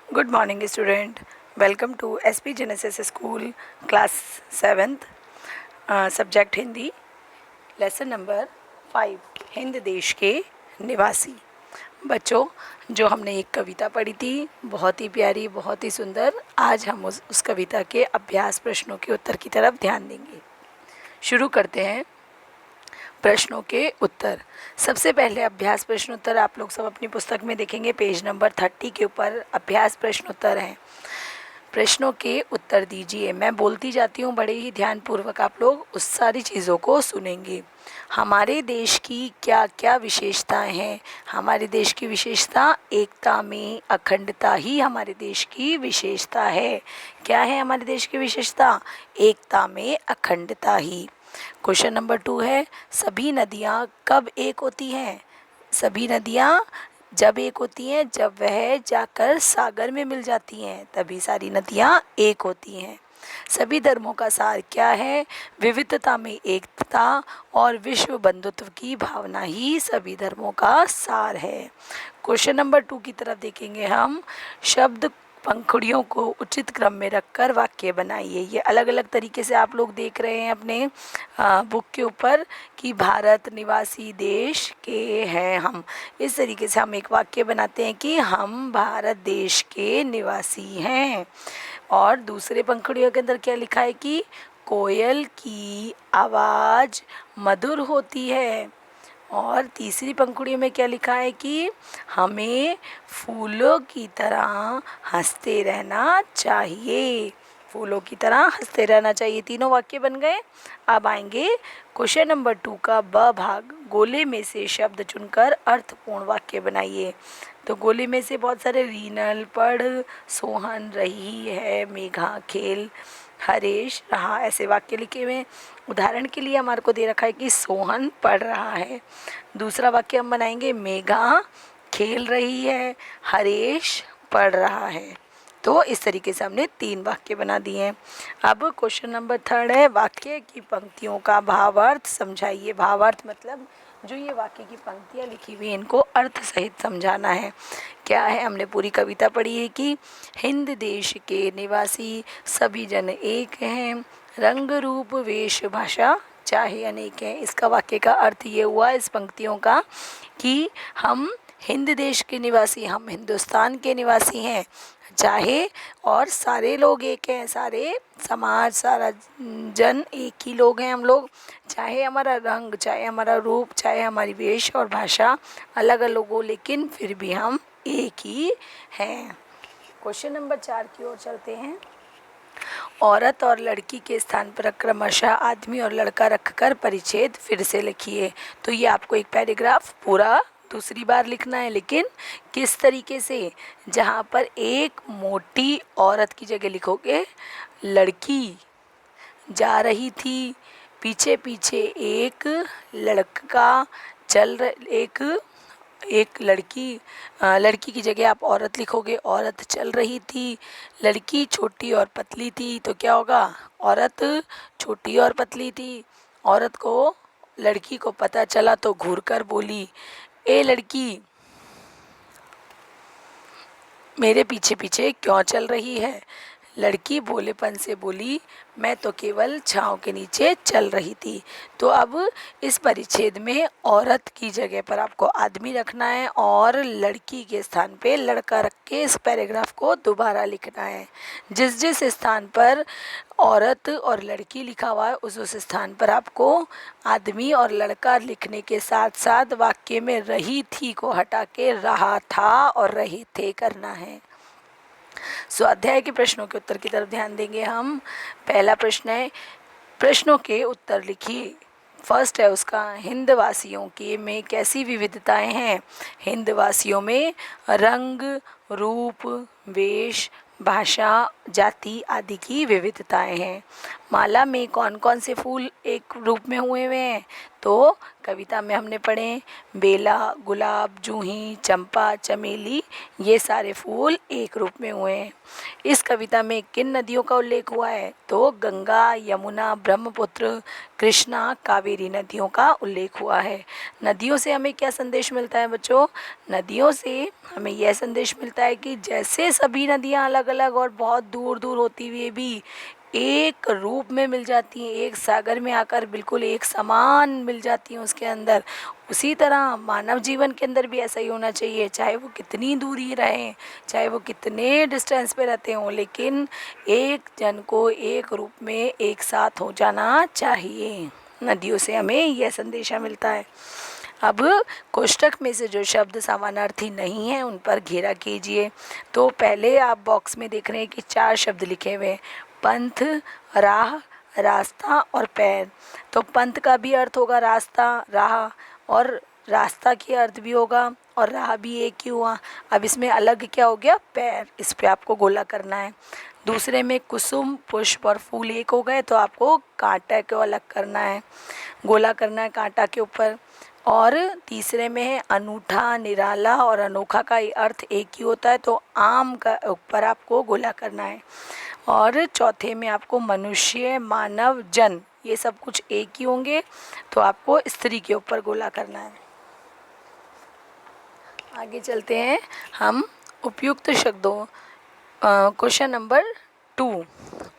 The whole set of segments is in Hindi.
Good morning student. Welcome to SP Genesis School class 7th subject Hindi lesson number 5 Hind देश के निवासी। बच्चों, जो हमने एक कविता पढ़ी थी बहुत ही प्यारी, बहुत ही सुंदर, आज हम उस कविता के अभ्यास प्रश्नों के उत्तर की तरफ ध्यान देंगे। शुरू करते हैं प्रश्नों के उत्तर। सबसे पहले अभ्यास प्रश्नोत्तर आप लोग सब अपनी पुस्तक में देखेंगे, पेज नंबर 30 के ऊपर अभ्यास प्रश्नोत्तर हैं। प्रश्नों के उत्तर दीजिए। मैं बोलती जाती हूँ, बड़े ही ध्यानपूर्वक आप लोग उस सारी चीज़ों को सुनेंगे। हमारे देश की क्या क्या विशेषताएं हैं? हमारे देश की विशेषता एकता में अखंडता ही हमारे देश की विशेषता है। क्या है हमारे देश की विशेषता? एकता में अखंडता ही। क्वेश्चन नंबर 2 है, सभी नदियाँ कब एक होती हैं? सभी नदियाँ जब एक होती हैं जब वह जाकर सागर में मिल जाती हैं, तभी सारी नदियाँ एक होती हैं। सभी धर्मों का सार क्या है? विविधता में एकता और विश्व बंधुत्व की भावना ही सभी धर्मों का सार है। क्वेश्चन नंबर 2 की तरफ देखेंगे हम। शब्द पंखुड़ियों को उचित क्रम में रखकर वाक्य बनाइए। ये अलग अलग तरीके से आप लोग देख रहे हैं अपने बुक के ऊपर कि भारत निवासी देश के हैं हम। इस तरीके से हम एक वाक्य बनाते हैं कि हम भारत देश के निवासी हैं। और दूसरे पंखुड़ियों के अंदर क्या लिखा है कि कोयल की आवाज़ मधुर होती है। और तीसरी पंखुड़ी में क्या लिखा है कि हमें फूलों की तरह हंसते रहना चाहिए। फूलों की तरह हंसते रहना चाहिए। तीनों वाक्य बन गए। अब आएंगे क्वेश्चन नंबर 2 का ब भाग। गोले में से शब्द चुनकर अर्थपूर्ण वाक्य बनाइए। तो गोले में से बहुत सारे रीनल, पढ़, सोहन, रही है, मेघा, खेल, हरेश, रहा, ऐसे वाक्य लिखे हुए हैं। उदाहरण के लिए हमारे को दे रखा है कि सोहन पढ़ रहा है। दूसरा वाक्य हम बनाएंगे, मेघा खेल रही है, हरेश पढ़ रहा है। तो इस तरीके से हमने 3 वाक्य बना दिए हैं। अब क्वेश्चन नंबर 3 है, वाक्य की पंक्तियों का भावार्थ समझाइए। भावार्थ मतलब जो ये वाक्य की पंक्तियाँ लिखी हुई हैं इनको अर्थ सहित समझाना है। क्या है? हमने पूरी कविता पढ़ी है कि हिंद देश के निवासी सभी जन एक हैं, रंग रूप वेश भाषा चाहे अनेक हैं। इसका वाक्य का अर्थ ये हुआ इस पंक्तियों का कि हम हिंद देश के निवासी, हम हिंदुस्तान के निवासी हैं, चाहे और सारे लोग एक हैं, सारे समाज, सारा जन एक ही लोग हैं हम लोग। चाहे हमारा रंग, चाहे हमारा रूप, चाहे हमारी वेश और भाषा अलग अलग हो, लेकिन फिर भी हम एक ही हैं। क्वेश्चन नंबर 4 की ओर चलते हैं। औरत और लड़की के स्थान पर क्रमशः आदमी और लड़का रखकर परिच्छेद फिर से लिखिए। तो ये आपको एक पैराग्राफ पूरा दूसरी बार लिखना है, लेकिन किस तरीके से? जहाँ पर एक मोटी औरत की जगह लिखोगे लड़की जा रही थी, पीछे पीछे एक लड़का एक लड़की की जगह आप औरत लिखोगे, औरत चल रही थी। लड़की छोटी और पतली थी, तो क्या होगा? औरत छोटी और पतली थी। औरत को, लड़की को पता चला तो घूर कर बोली, ए लड़की, मेरे पीछे पीछे क्यों चल रही है? लड़की भोलेपन से बोली, मैं तो केवल छांव के नीचे चल रही थी। तो अब इस परिच्छेद में औरत की जगह पर आपको आदमी रखना है और लड़की के स्थान पे लड़का रख के इस पैराग्राफ को दोबारा लिखना है। जिस जिस स्थान पर औरत और लड़की लिखा हुआ है उस स्थान पर आपको आदमी और लड़का लिखने के साथ साथ वाक्य में रही थी को हटा के रहा था और रहे थे करना है। स्वाध्याय के प्रश्नों के उत्तर की तरफ ध्यान देंगे हम। पहला प्रश्न है, प्रश्नों के उत्तर लिखिए। फर्स्ट है उसका, हिंदवासियों के में कैसी विविधताएं हैं? हिंदवासियों में रंग, रूप, वेश, भाषा, जाति आदि की विविधताएं हैं। माला में कौन कौन से फूल एक रूप में हुए हैं? तो कविता में हमने पढ़े बेला, गुलाब, जूही, चंपा, चमेली, ये सारे फूल एक रूप में हुए हैं। इस कविता में किन नदियों का उल्लेख हुआ है? तो गंगा, यमुना, ब्रह्मपुत्र, कृष्णा, कावेरी नदियों का उल्लेख हुआ है। नदियों से हमें क्या संदेश मिलता है बच्चों? नदियों से हमें यह संदेश मिलता है कि जैसे सभी नदियाँ अलग अलग और बहुत दूर दूर होती हुई भी एक रूप में मिल जाती हैं, एक सागर में आकर बिल्कुल एक समान मिल जाती हैं उसके अंदर, उसी तरह मानव जीवन के अंदर भी ऐसा ही होना चाहिए। चाहे वो कितनी दूरी रहें, चाहे वो कितने डिस्टेंस पे रहते हों, लेकिन एक जन को एक रूप में एक साथ हो जाना चाहिए। नदियों से हमें यह संदेशा मिलता है। अब कोष्टक में से जो शब्द समानार्थी नहीं हैं उन पर घेरा कीजिए। तो पहले आप बॉक्स में देख रहे हैं कि 4 शब्द लिखे हुए हैं, पंथ, राह, रास्ता और पैर। तो पंथ का भी अर्थ होगा रास्ता, राह, और रास्ता की अर्थ भी होगा, और राह भी एक ही हुआ। अब इसमें अलग क्या हो गया? पैर। इस पे आपको गोला करना है। दूसरे में कुसुम, पुष्प और फूल एक हो गए, तो आपको कांटा को अलग करना है, गोला करना है कांटा के ऊपर। और तीसरे में है अनूठा, निराला और अनोखा का अर्थ एक ही होता है, तो आम का ऊपर आपको गोला करना है। और चौथे में आपको मनुष्य, मानव, जन, ये सब कुछ एक ही होंगे, तो आपको स्त्री के ऊपर गोला करना है। आगे चलते हैं हम उपयुक्त शब्दों, क्वेश्चन नंबर 2।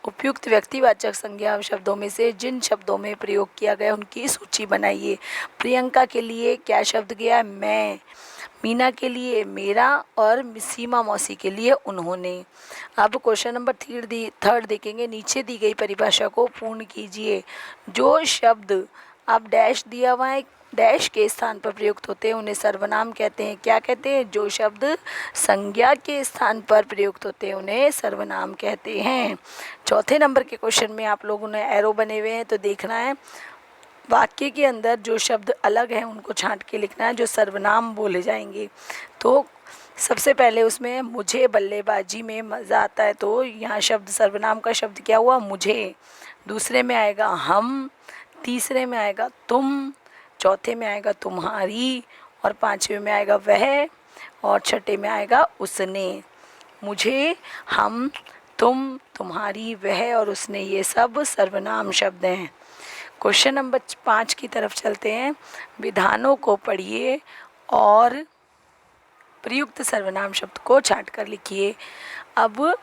उपयुक्त व्यक्तिवाचक संज्ञा शब्दों में से जिन शब्दों में प्रयोग किया गया उनकी सूची बनाइए। प्रियंका के लिए क्या शब्द गया है? मैं। मीना के लिए मेरा, और सीमा मौसी के लिए उन्होंने। अब क्वेश्चन नंबर 3 देखेंगे। नीचे दी गई परिभाषा को पूर्ण कीजिए। जो शब्द अब डैश दिया हुआ है, डैश के स्थान पर प्रयुक्त होते हैं उन्हें सर्वनाम कहते हैं। क्या कहते हैं? जो शब्द संज्ञा के स्थान पर प्रयुक्त होते हैं उन्हें सर्वनाम कहते हैं। चौथे नंबर के क्वेश्चन में आप लोगों ने एरो बने हुए हैं, तो देखना है वाक्य के अंदर जो शब्द अलग हैं उनको छांट के लिखना है, जो सर्वनाम बोले जाएंगे। तो सबसे पहले उसमें मुझे बल्लेबाजी में मज़ा आता है, तो यहाँ शब्द सर्वनाम का शब्द क्या हुआ? मुझे। दूसरे में आएगा हम, तीसरे में आएगा तुम, चौथे में आएगा तुम्हारी, और पांचवे में आएगा वह, और छठे में आएगा उसने। मुझे, हम, तुम, तुम्हारी, वह और उसने, ये सब सर्वनाम शब्द हैं। क्वेश्चन नंबर 5 की तरफ चलते हैं। विधानों को पढ़िए और प्रयुक्त सर्वनाम शब्द को छांट कर लिखिए। अब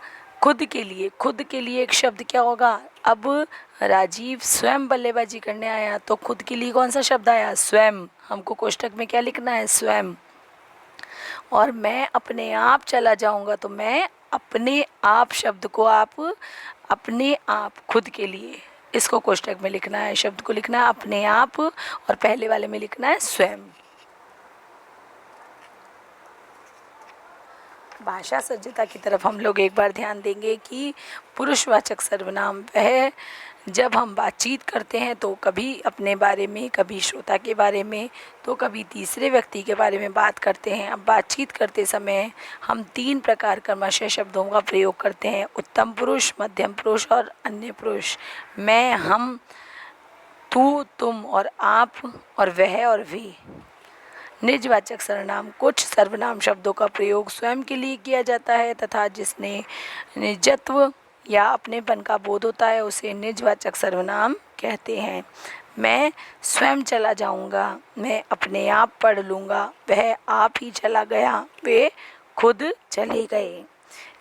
खुद के लिए एक शब्द क्या होगा? अब राजीव स्वयं बल्लेबाजी करने आया, तो खुद के लिए कौन सा शब्द आया? स्वयं। हमको कोष्टक में क्या लिखना है? स्वयं। और मैं अपने आप चला जाऊंगा, तो मैं अपने आप शब्द को आप अपने आप, खुद के लिए, इसको कोष्टक में लिखना है, शब्द को लिखना है अपने आप, और पहले वाले में लिखना है स्वयं। भाषा सज्जता की तरफ हम लोग एक बार ध्यान देंगे कि पुरुषवाचक सर्वनाम वह जब हम बातचीत करते हैं तो कभी अपने बारे में, कभी श्रोता के बारे में, तो कभी तीसरे व्यक्ति के बारे में बात करते हैं। अब बातचीत करते समय हम 3 प्रकार क्रमशः शब्दों का प्रयोग करते हैं, उत्तम पुरुष, मध्यम पुरुष और अन्य पुरुष। मैं, हम, तू, तुम और आप, और वह और वे। निजवाचक सर्वनाम, कुछ सर्वनाम शब्दों का प्रयोग स्वयं के लिए किया जाता है तथा जिसने निजत्व या अपनेपन का बोध होता है उसे निजवाचक सर्वनाम कहते हैं। मैं स्वयं चला जाऊंगा, मैं अपने आप पढ़ लूँगा, वह आप ही चला गया, वे खुद चले गए।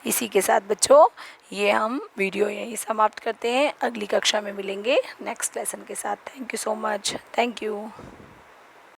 इसी के साथ बच्चों ये हम वीडियो यहीं समाप्त करते हैं। अगली कक्षा में मिलेंगे नेक्स्ट लेसन के साथ। Thank you so much. Thank you.